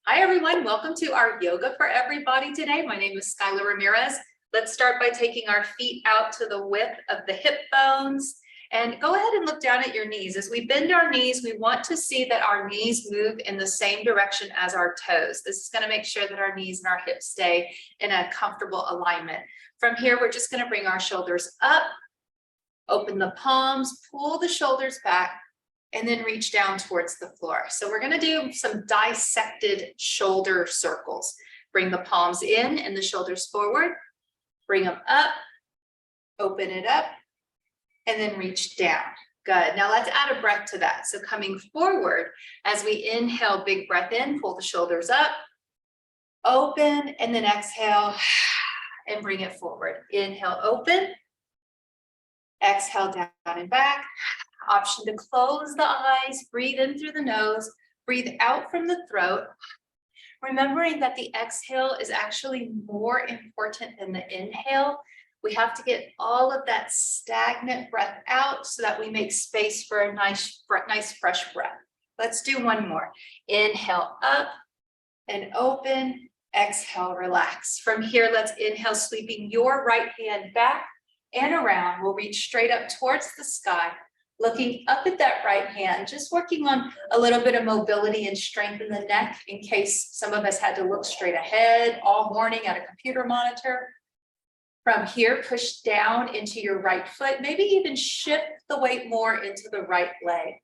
Hi everyone, welcome to our Yoga for Everybody today. My name is Skylar Ramirez. Let's start by taking our feet out to the width of the hip bones and go ahead and look down at your knees. As we bend our knees, we want to see that our knees move in the same direction as our toes. This is going to make sure that our knees and our hips stay in a comfortable alignment. From here, we're just going to bring our shoulders up, open the palms, pull the shoulders back, and then reach down towards the floor. So we're going to do some dissected shoulder circles. Bring the palms in and the shoulders forward, bring them up, open it up, and then reach down. Good. Now let's add a breath to that. So coming forward, as we inhale, big breath in, pull the shoulders up, open, and then exhale and bring it forward. Inhale, open, exhale, down and back. Option to close the eyes, breathe in through the nose, breathe out from the throat. Remembering that the exhale is actually more important than the inhale. We have to get all of that stagnant breath out so that we make space for a nice fresh breath. Let's do one more. Inhale up and open, exhale, relax. From here, let's inhale, sweeping your right hand back and around. We'll reach straight up towards the sky. Looking up at that right hand, just working on a little bit of mobility and strength in the neck in case some of us had to look straight ahead all morning at a computer monitor. From here, push down into your right foot, maybe even shift the weight more into the right leg.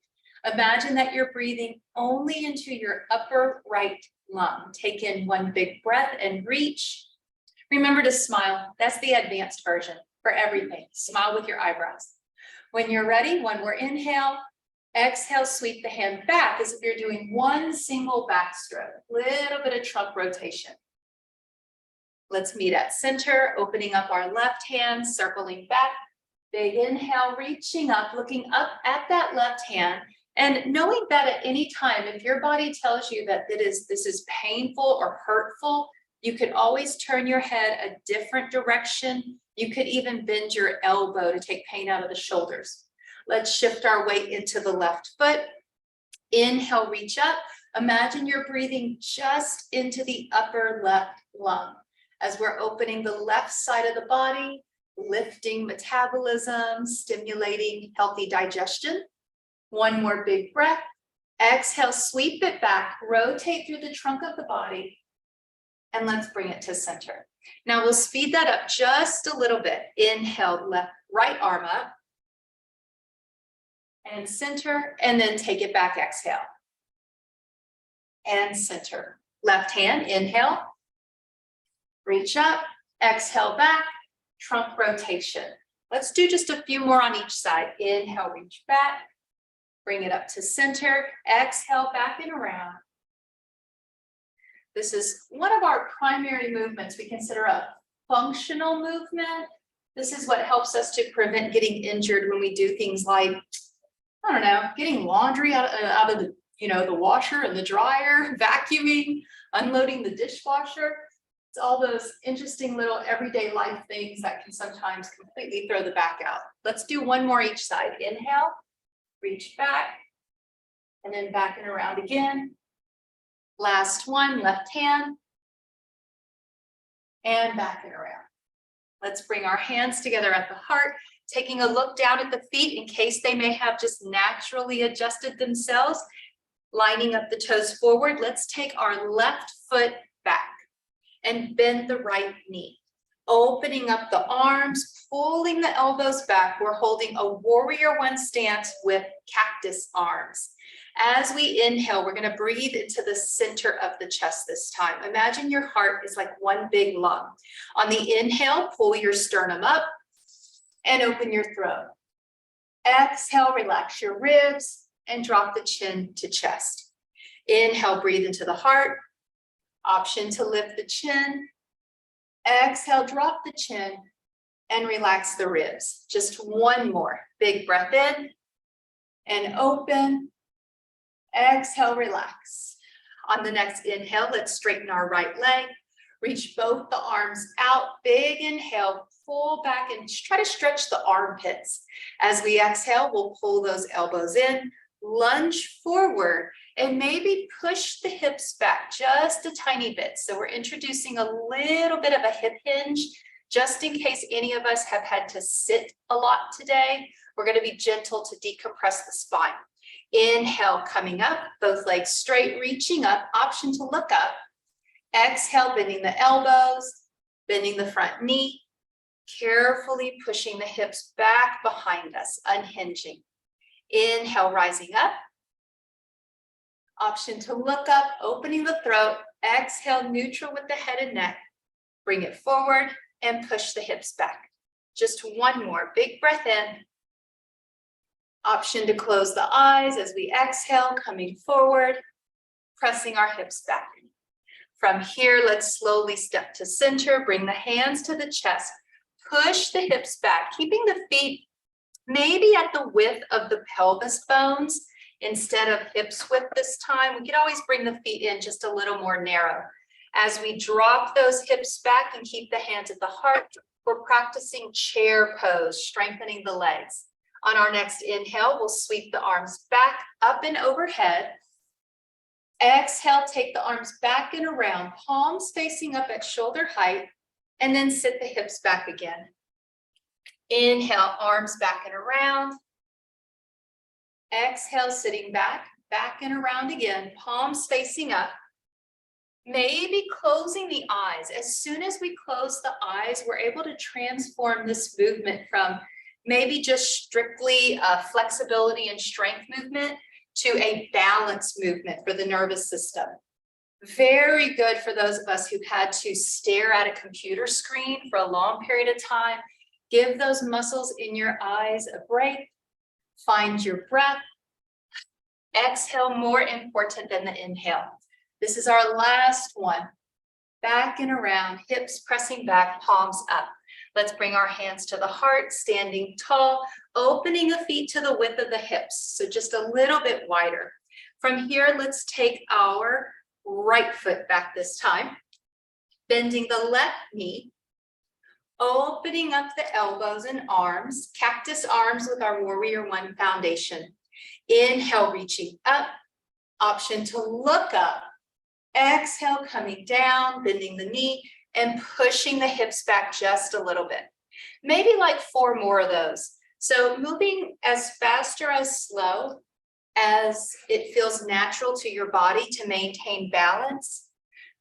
Imagine that you're breathing only into your upper right lung. Take in one big breath and reach. Remember to smile. That's the advanced version for everything. Smile with your eyebrows. When you're ready, one more inhale, exhale, sweep the hand back as if you're doing one single back stroke, little bit of trunk rotation. Let's meet at center, opening up our left hand, circling back, big inhale, reaching up, looking up at that left hand, and knowing that at any time, if your body tells you that this is painful or hurtful, you could always turn your head a different direction. You could even bend your elbow to take pain out of the shoulders. Let's shift our weight into the left foot. Inhale, reach up. Imagine you're breathing just into the upper left lung as we're opening the left side of the body, lifting metabolism, stimulating healthy digestion. One more big breath. Exhale, sweep it back, rotate through the trunk of the body, and let's bring it to center. Now we'll speed that up just a little bit. Inhale, right arm up and center, and then take it back, exhale. And center. Left hand, inhale, reach up, exhale back, trunk rotation. Let's do just a few more on each side. Inhale, reach back, bring it up to center, exhale back and around. This is one of our primary movements. We consider a functional movement. This is what helps us to prevent getting injured when we do things like, I don't know, getting laundry out of the, the washer and the dryer, vacuuming, unloading the dishwasher. It's all those interesting little everyday life things that can sometimes completely throw the back out. Let's do one more each side. Inhale, reach back, and then back and around again. Last one, left hand, and back and around. Let's bring our hands together at the heart, taking a look down at the feet in case they may have just naturally adjusted themselves, lining up the toes forward. Let's take our left foot back and bend the right knee, opening up the arms, pulling the elbows back. We're holding a warrior one stance with cactus arms. As we inhale, we're going to breathe into the center of the chest this time. Imagine your heart is like one big lung. On the inhale, pull your sternum up and open your throat. Exhale, relax your ribs and drop the chin to chest. Inhale, breathe into the heart. Option to lift the chin. Exhale, drop the chin and relax the ribs. Just one more. Big breath in and open. Exhale, relax. On the next inhale, let's straighten our right leg. Reach both the arms out. Big inhale, pull back and try to stretch the armpits. As we exhale, we'll pull those elbows in, lunge forward, And maybe push the hips back just a tiny bit. So we're introducing a little bit of a hip hinge, just in case any of us have had to sit a lot today. We're going to be gentle to decompress the spine. Inhale, coming up, both legs straight, reaching up, option to look up. Exhale, bending the elbows, bending the front knee, carefully pushing the hips back behind us, unhinging. Inhale, rising up. Option to look up, opening the throat. Exhale, neutral with the head and neck. Bring it forward and push the hips back. Just one more. Big breath in. Option to close the eyes as we exhale, coming forward, pressing our hips back. From here, let's slowly step to center. Bring the hands to the chest. Push the hips back, keeping the feet maybe at the width of the pelvis bones instead of hips width this time. We could always bring the feet in just a little more narrow. As we drop those hips back and keep the hands at the heart, we're practicing chair pose, strengthening the legs. On our next inhale, we'll sweep the arms back, up and overhead. Exhale, take the arms back and around, palms facing up at shoulder height, and then sit the hips back again. Inhale, arms back and around. Exhale, sitting back, back and around again, palms facing up. Maybe closing the eyes. As soon as we close the eyes, we're able to transform this movement from maybe just strictly a flexibility and strength movement to a balance movement for the nervous system. Very good for those of us who've had to stare at a computer screen for a long period of time. Give those muscles in your eyes a break. Find your breath. Exhale, more important than the inhale. This is our last one. Back and around, hips pressing back, palms up. Let's bring our hands to the heart, standing tall, opening the feet to the width of the hips, so just a little bit wider. From here, let's take our right foot back this time, bending the left knee, opening up the elbows and arms, cactus arms with our Warrior One foundation. Inhale, reaching up, option to look up. Exhale, coming down, bending the knee, and pushing the hips back just a little bit. Maybe like 4 more of those. So moving as fast or as slow as it feels natural to your body to maintain balance.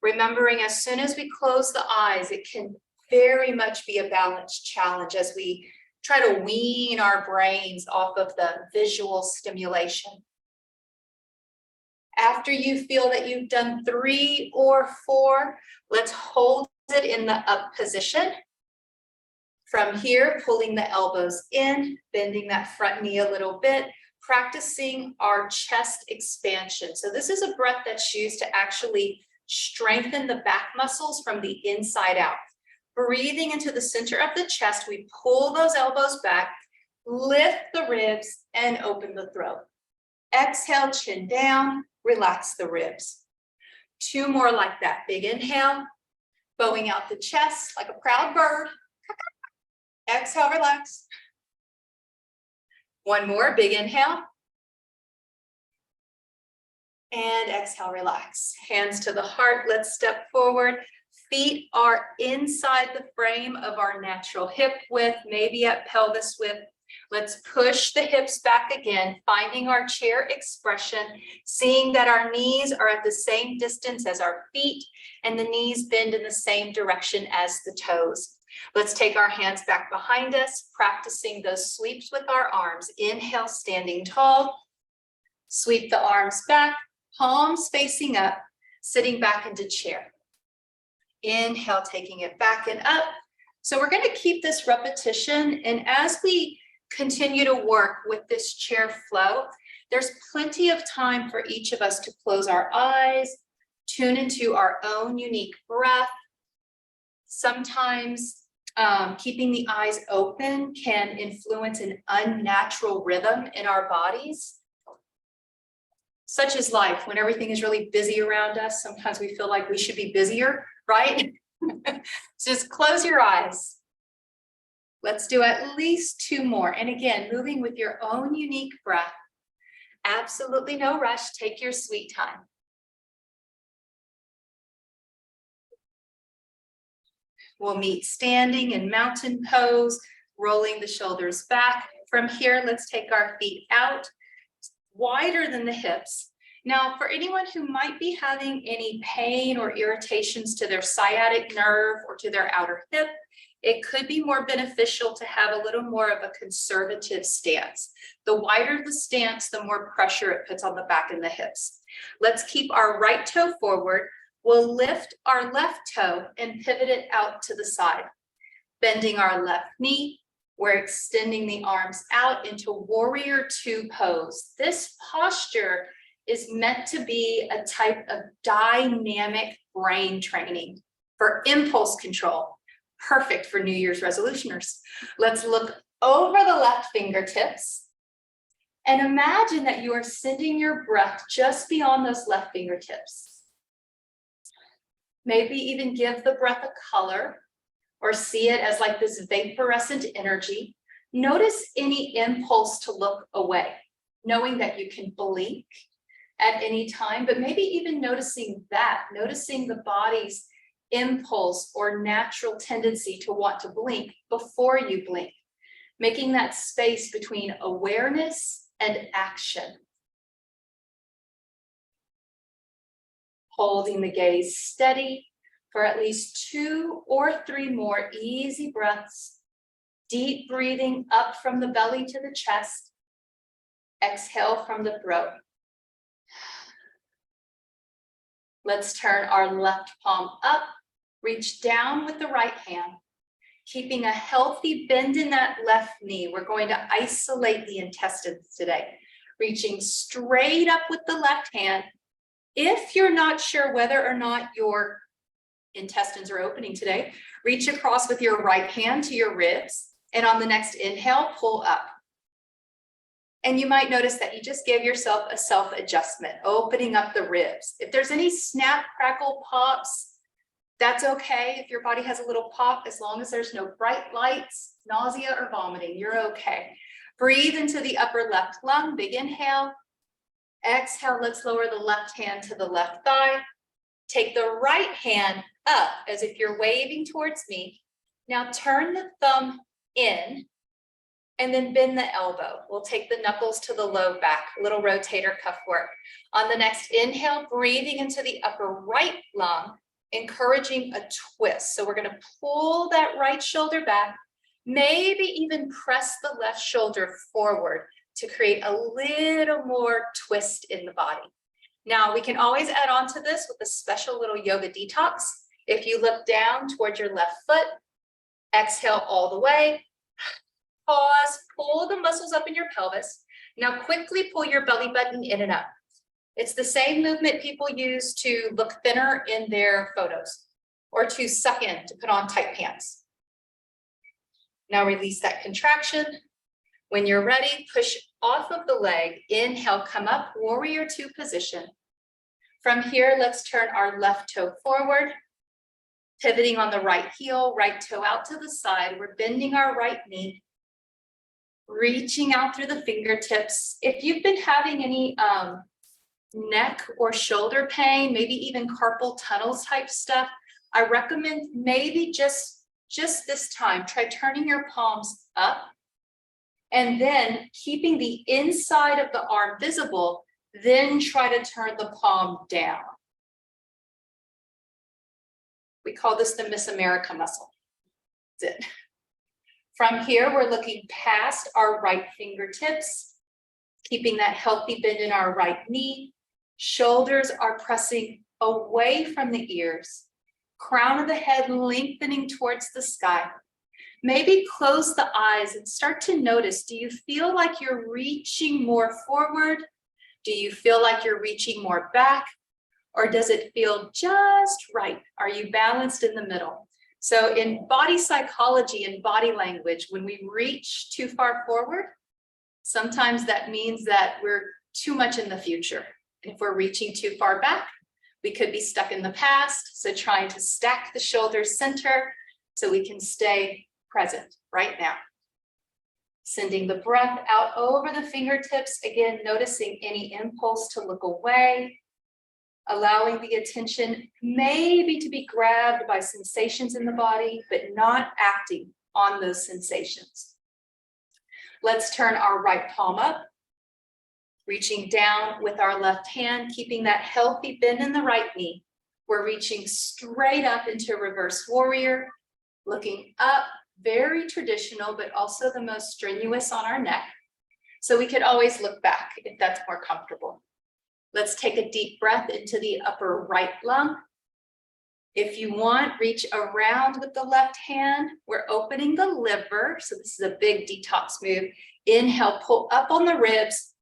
Remembering as soon as we close the eyes, it can very much be a balance challenge as we try to wean our brains off of the visual stimulation. After you feel that you've done 3 or 4, let's hold it in the up position. From here, pulling the elbows in, bending that front knee a little bit, practicing our chest expansion. So this is a breath that's used to actually strengthen the back muscles from the inside out. Breathing into the center of the chest, we pull those elbows back, lift the ribs, and open the throat. Exhale, chin down, relax the ribs. 2 more like that. Big inhale, bowing out the chest like a proud bird. Exhale, relax. 1 more, big inhale. And exhale, relax. Hands to the heart, let's step forward. Feet are inside the frame of our natural hip width, maybe at pelvis width. Let's push the hips back again, finding our chair expression, seeing that our knees are at the same distance as our feet and the knees bend in the same direction as the toes. Let's take our hands back behind us, practicing those sweeps with our arms. Inhale, standing tall. Sweep the arms back, palms facing up, sitting back into chair. Inhale, taking it back and up. So we're going to keep this repetition, and as we continue to work with this chair flow, there's plenty of time for each of us to close our eyes, tune into our own unique breath. Sometimes keeping the eyes open can influence an unnatural rhythm in our bodies. Such is life. When everything is really busy around us, sometimes we feel like we should be busier, right? So just close your eyes. Let's do at least 2 more. And again, moving with your own unique breath. Absolutely no rush. Take your sweet time. We'll meet standing in mountain pose, rolling the shoulders back. From here, let's take our feet out, wider than the hips. Now, for anyone who might be having any pain or irritations to their sciatic nerve or to their outer hip, it could be more beneficial to have a little more of a conservative stance. The wider the stance, the more pressure it puts on the back and the hips. Let's keep our right toe forward. We'll lift our left toe and pivot it out to the side. Bending our left knee, we're extending the arms out into warrior two pose. This posture is meant to be a type of dynamic brain training for impulse control. Perfect for New Year's resolutioners. Let's look over the left fingertips and imagine that you are sending your breath just beyond those left fingertips. Maybe even give the breath a color or see it as like this vaporescent energy. Notice any impulse to look away, knowing that you can blink at any time, but maybe even noticing the body's impulse or natural tendency to want to blink before you blink, making that space between awareness and action. Holding the gaze steady for at least 2 or 3 more easy breaths. Deep breathing up from the belly to the chest. Exhale from the throat. Let's turn our left palm up, reach down with the right hand, keeping a healthy bend in that left knee. We're going to isolate the intestines today, reaching straight up with the left hand. If you're not sure whether or not your intestines are opening today, reach across with your right hand to your ribs, and on the next inhale, pull up. And you might notice that you just gave yourself a self-adjustment, opening up the ribs. If there's any snap, crackle, pops, that's okay. If your body has a little pop, as long as there's no bright lights, nausea, or vomiting, you're okay. Breathe into the upper left lung, big inhale. Exhale, let's lower the left hand to the left thigh. Take the right hand up as if you're waving towards me. Now turn the thumb in and then bend the elbow. We'll take the knuckles to the low back, little rotator cuff work. On the next inhale, breathing into the upper right lung, encouraging a twist. So we're gonna pull that right shoulder back, maybe even press the left shoulder forward to create a little more twist in the body. Now we can always add on to this with a special little yoga detox. If you look down towards your left foot, exhale all the way. Pause, pull the muscles up in your pelvis. Now quickly pull your belly button in and up. It's the same movement people use to look thinner in their photos or to suck in, to put on tight pants. Now release that contraction. When you're ready, push off of the leg. Inhale, come up, warrior two position. From here, let's turn our left toe forward, pivoting on the right heel, right toe out to the side. We're bending our right knee. Reaching out through the fingertips. If you've been having any neck or shoulder pain, maybe even carpal tunnel type stuff, I recommend maybe just this time, try turning your palms up and then keeping the inside of the arm visible, then try to turn the palm down. We call this the Miss America muscle. That's it. From here, we're looking past our right fingertips, keeping that healthy bend in our right knee. Shoulders are pressing away from the ears. Crown of the head lengthening towards the sky. Maybe close the eyes and start to notice, do you feel like you're reaching more forward? Do you feel like you're reaching more back? Or does it feel just right? Are you balanced in the middle? So in body psychology and body language, when we reach too far forward, sometimes that means that we're too much in the future. And if we're reaching too far back, we could be stuck in the past. So trying to stack the shoulders center so we can stay present right now. Sending the breath out over the fingertips, again, noticing any impulse to look away, allowing the attention maybe to be grabbed by sensations in the body, but not acting on those sensations. Let's turn our right palm up, reaching down with our left hand, keeping that healthy bend in the right knee. We're reaching straight up into reverse warrior, looking up, very traditional, but also the most strenuous on our neck. So we could always look back if that's more comfortable. Let's take a deep breath into the upper right lung. If you want, reach around with the left hand. We're opening the liver. So this is a big detox move. Inhale, pull up on the ribs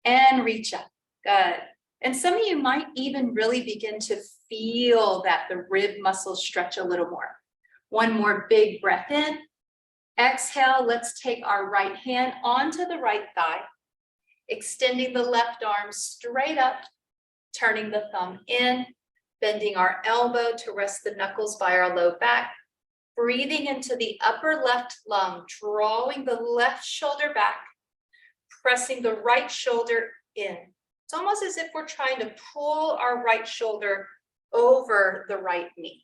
and reach up. Good. And some of you might even really begin to feel that the rib muscles stretch a little more. One more big breath in. Exhale, let's take our right hand onto the right thigh, extending the left arm straight up, turning the thumb in, bending our elbow to rest the knuckles by our low back, breathing into the upper left lung, drawing the left shoulder back, pressing the right shoulder in. It's almost as if we're trying to pull our right shoulder over the right knee.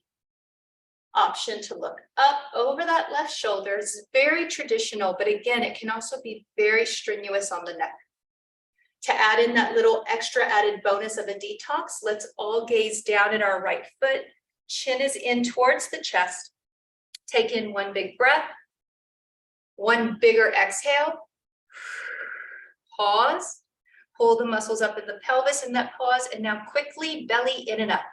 Option to look up over that left shoulder is very traditional, but again, it can also be very strenuous on the neck. To add in that little extra added bonus of a detox, let's all gaze down at our right foot. Chin is in towards the chest. Take in one big breath, one bigger exhale. Pause, pull the muscles up in the pelvis in that pause, and now quickly belly in and up,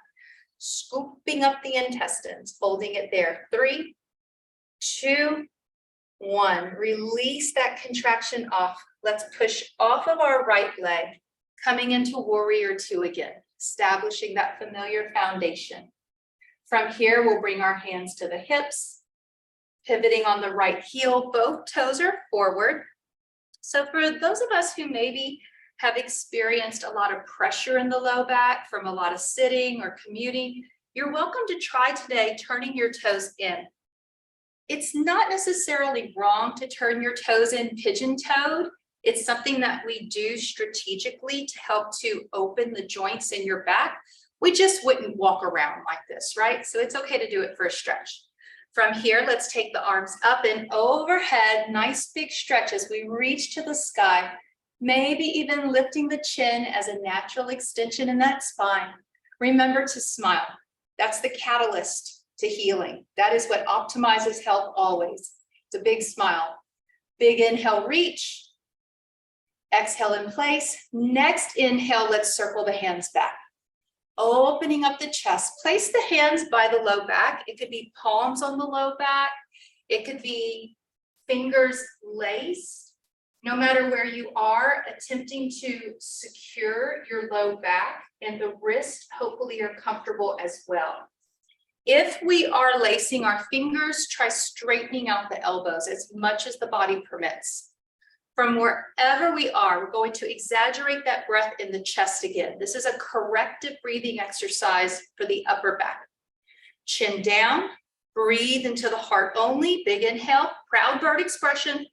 scooping up the intestines, holding it there. 3, 2, 1. Release that contraction off. Let's push off of our right leg, coming into warrior 2 again, establishing that familiar foundation. From here, we'll bring our hands to the hips, pivoting on the right heel, both toes are forward. So for those of us who maybe have experienced a lot of pressure in the low back from a lot of sitting or commuting, you're welcome to try today turning your toes in. It's not necessarily wrong to turn your toes in pigeon-toed. It's something that we do strategically to help to open the joints in your back. We just wouldn't walk around like this, right? So it's okay to do it for a stretch. From here, let's take the arms up and overhead, nice big stretch as we reach to the sky, maybe even lifting the chin as a natural extension in that spine. Remember to smile. That's the catalyst to healing. That is what optimizes health always. It's a big smile. Big inhale, reach. Exhale in place. Next inhale, let's circle the hands back. Opening up the chest. Place the hands by the low back. It could be palms on the low back. It could be fingers laced. No matter where you are, attempting to secure your low back and the wrist, hopefully you're comfortable as well. If we are lacing our fingers, try straightening out the elbows as much as the body permits. From wherever we are, we're going to exaggerate that breath in the chest again. This is a corrective breathing exercise for the upper back. Chin down, breathe into the heart only. Big inhale, proud bird expression.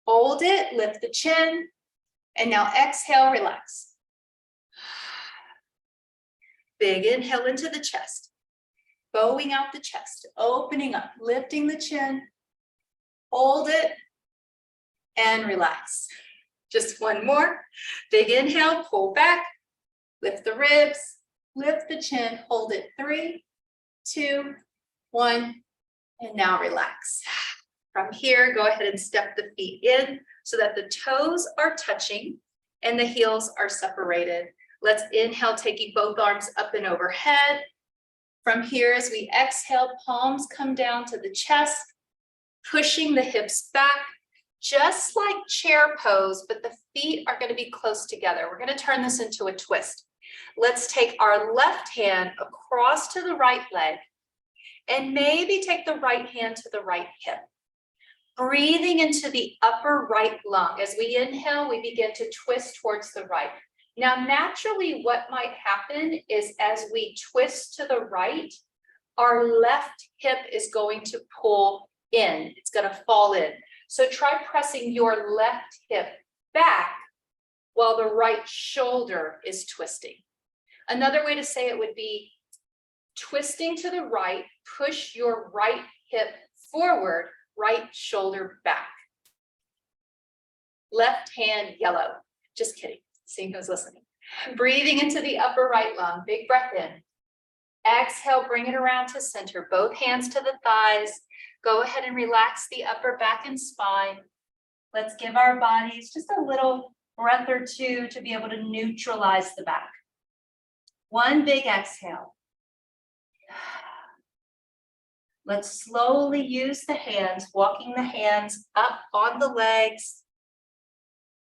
Hold it, lift the chin, and now exhale, relax. Big inhale into the chest, bowing out the chest, opening up, lifting the chin, hold it, and relax. Just one more. Big inhale, pull back, lift the ribs, lift the chin, hold it. 3, 2, 1, and now relax. From here, go ahead and step the feet in so that the toes are touching and the heels are separated. Let's inhale, taking both arms up and overhead. From here, as we exhale, palms come down to the chest, pushing the hips back, just like chair pose, but the feet are going to be close together. We're going to turn this into a twist. Let's take our left hand across to the right leg and maybe take the right hand to the right hip. Breathing into the upper right lung. As we inhale, we begin to twist towards the right. Now, naturally, what might happen is as we twist to the right, our left hip is going to pull in. It's going to fall in. So try pressing your left hip back while the right shoulder is twisting. Another way to say it would be twisting to the right, push your right hip forward, right shoulder back. Left hand yellow. Just kidding. Seeing who's listening. Breathing into the upper right lung. Big breath in. Exhale, bring it around to center. Both hands to the thighs. Go ahead and relax the upper back and spine. Let's give our bodies just a little breath or two to be able to neutralize the back. One big exhale. Let's slowly use the hands, walking the hands up on the legs.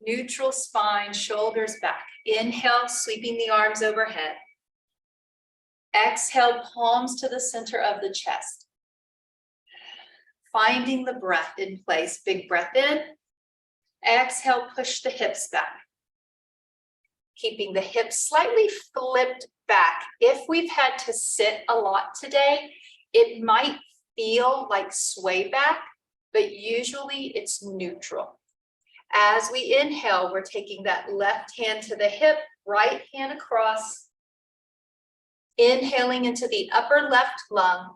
Neutral spine, shoulders back. Inhale, sweeping the arms overhead. Exhale, palms to the center of the chest. Finding the breath in place. Big breath in. Exhale, push the hips back. Keeping the hips slightly flipped back. If we've had to sit a lot today, it might feel like sway back, but usually it's neutral. As we inhale, we're taking that left hand to the hip, right hand across. Inhaling into the upper left lung.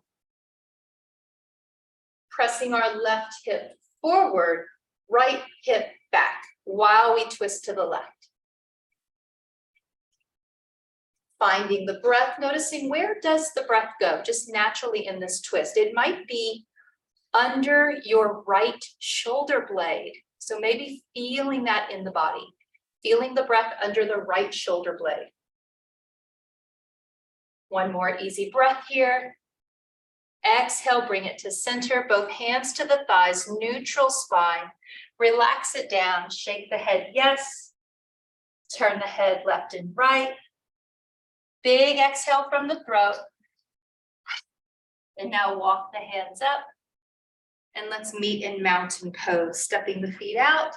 Pressing our left hip forward, right hip back while we twist to the left. Finding the breath, noticing where does the breath go just naturally in this twist. It might be under your right shoulder blade. So maybe feeling that in the body, feeling the breath under the right shoulder blade. One more easy breath here. Exhale, bring it to center, both hands to the thighs, neutral spine. Relax it down, shake the head yes. Turn the head left and right. Big exhale from the throat. And now walk the hands up. And let's meet in mountain pose, stepping the feet out.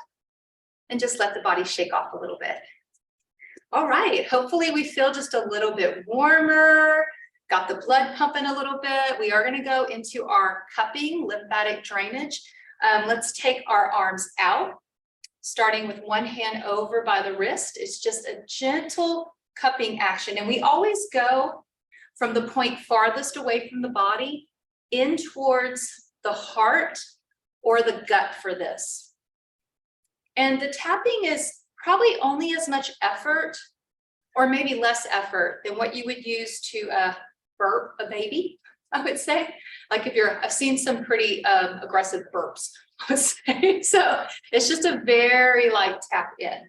And just let the body shake off a little bit. All right, hopefully we feel just a little bit warmer. Got the blood pumping a little bit. We are going to go into our cupping, lymphatic drainage. Let's take our arms out, starting with one hand over by the wrist. It's just a gentle cupping action. And we always go from the point farthest away from the body in towards the heart or the gut for this. And the tapping is probably only as much effort or maybe less effort than what you would use to burp a baby, I would say. Like if I've seen some pretty aggressive burps, I would say. So it's just a very light tap in.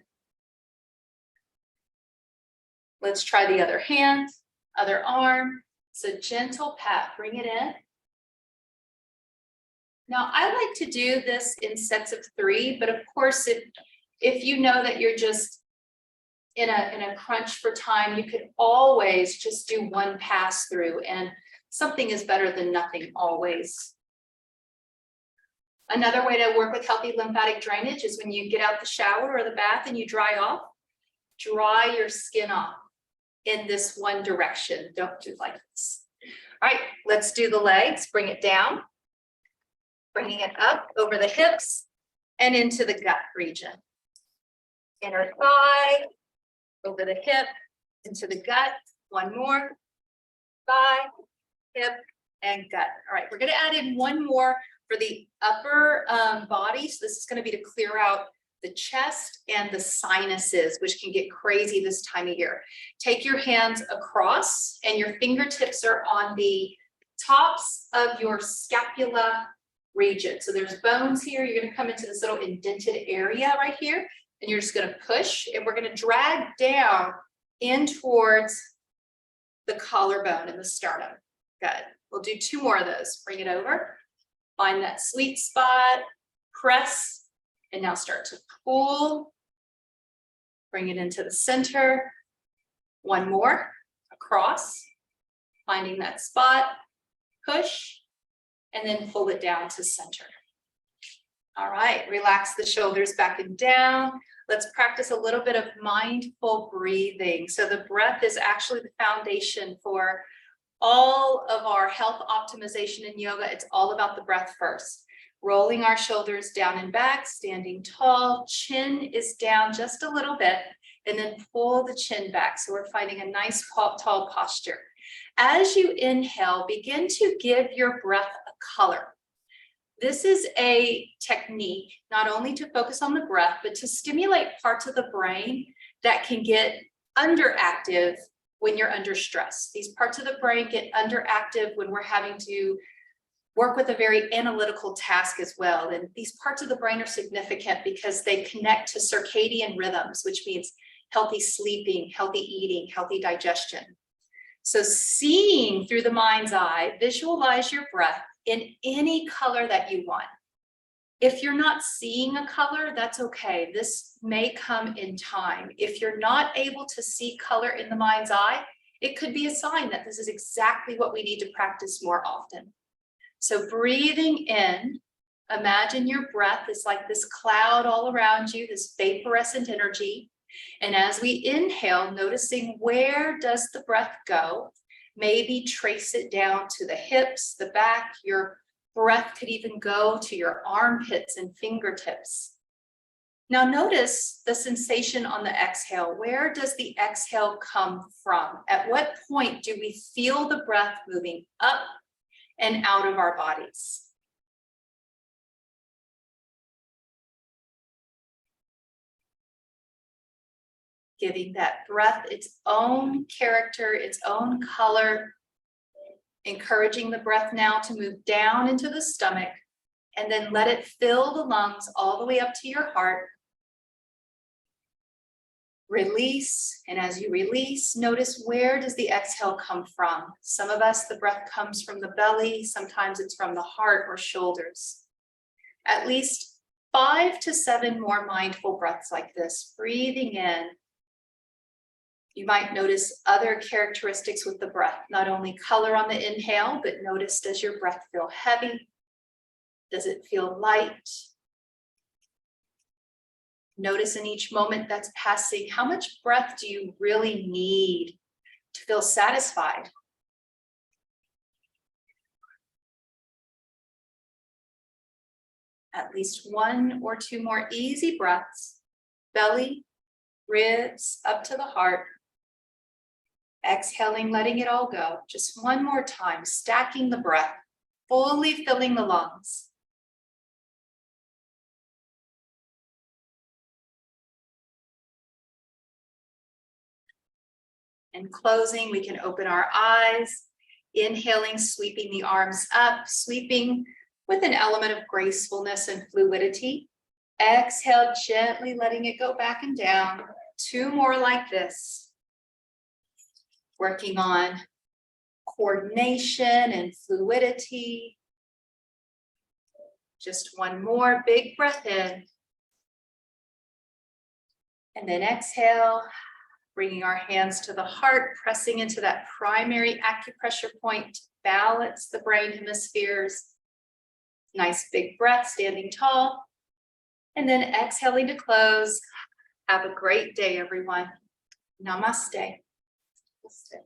Let's try the other hand, other arm. It's a gentle pat, bring it in. Now I like to do this in sets of 3, but of course, if you know that you're just in a crunch for time, you could always just do one pass through, and something is better than nothing always. Another way to work with healthy lymphatic drainage is when you get out the shower or the bath and you dry off, dry your skin off in this one direction. Don't do like this. All right, let's do the legs. Bring it down, bringing it up over the hips and into the gut region. Inner thigh, over the hip, into the gut. One more, thigh, hip, and gut. All right, we're going to add in one more for the upper body. So this is going to be to clear out the chest and the sinuses, which can get crazy this time of year. Take your hands across and your fingertips are on the tops of your scapula region. So there's bones here. You're going to come into this little indented area right here, and you're just going to push, and we're going to drag down in towards the collarbone and the sternum. Good. We'll do 2 more of those. Bring it over. Find that sweet spot. Press. And now start to pull. Bring it into the center. One more. Across. Finding that spot. Push. And then pull it down to center. All right. Relax the shoulders back and down. Let's practice a little bit of mindful breathing. So the breath is actually the foundation for all of our health optimization in yoga. It's all about the breath first. Rolling our shoulders down and back, standing tall, chin is down just a little bit, and then pull the chin back. So we're finding a nice tall posture. As you inhale, begin to give your breath a color. This is a technique not only to focus on the breath, but to stimulate parts of the brain that can get underactive when you're under stress. These parts of the brain get underactive when we're having to work with a very analytical task as well. And these parts of the brain are significant because they connect to circadian rhythms, which means healthy sleeping, healthy eating, healthy digestion. So seeing through the mind's eye, visualize your breath in any color that you want. If you're not seeing a color, that's okay. This may come in time. If you're not able to see color in the mind's eye, it could be a sign that this is exactly what we need to practice more often. So breathing in, imagine your breath is like this cloud all around you, this vaporescent energy. And as we inhale, noticing where does the breath go? Maybe trace it down to the hips, the back. Your breath could even go to your armpits and fingertips. Now notice the sensation on the exhale. Where does the exhale come from? At what point do we feel the breath moving up and out of our bodies? Giving that breath its own character, its own color, encouraging the breath now to move down into the stomach, and then let it fill the lungs all the way up to your heart. Release, and as you release, notice where does the exhale come from? Some of us, the breath comes from the belly, sometimes it's from the heart or shoulders. At least 5 to 7 more mindful breaths like this, breathing in. You might notice other characteristics with the breath, not only color on the inhale, but notice, does your breath feel heavy? Does it feel light? Notice in each moment that's passing, how much breath do you really need to feel satisfied? At least 1 or 2 more easy breaths, belly, ribs, up to the heart. Exhaling, letting it all go. Just 1 more time, stacking the breath, fully filling the lungs. And closing, we can open our eyes, inhaling, sweeping the arms up, sweeping with an element of gracefulness and fluidity. Exhale, gently letting it go back and down. 2 more like this. Working on coordination and fluidity. Just 1 more big breath in. And then exhale, bringing our hands to the heart, pressing into that primary acupressure point to balance the brain hemispheres. Nice big breath, standing tall. And then exhaling to close. Have a great day, everyone. Namaste. Namaste.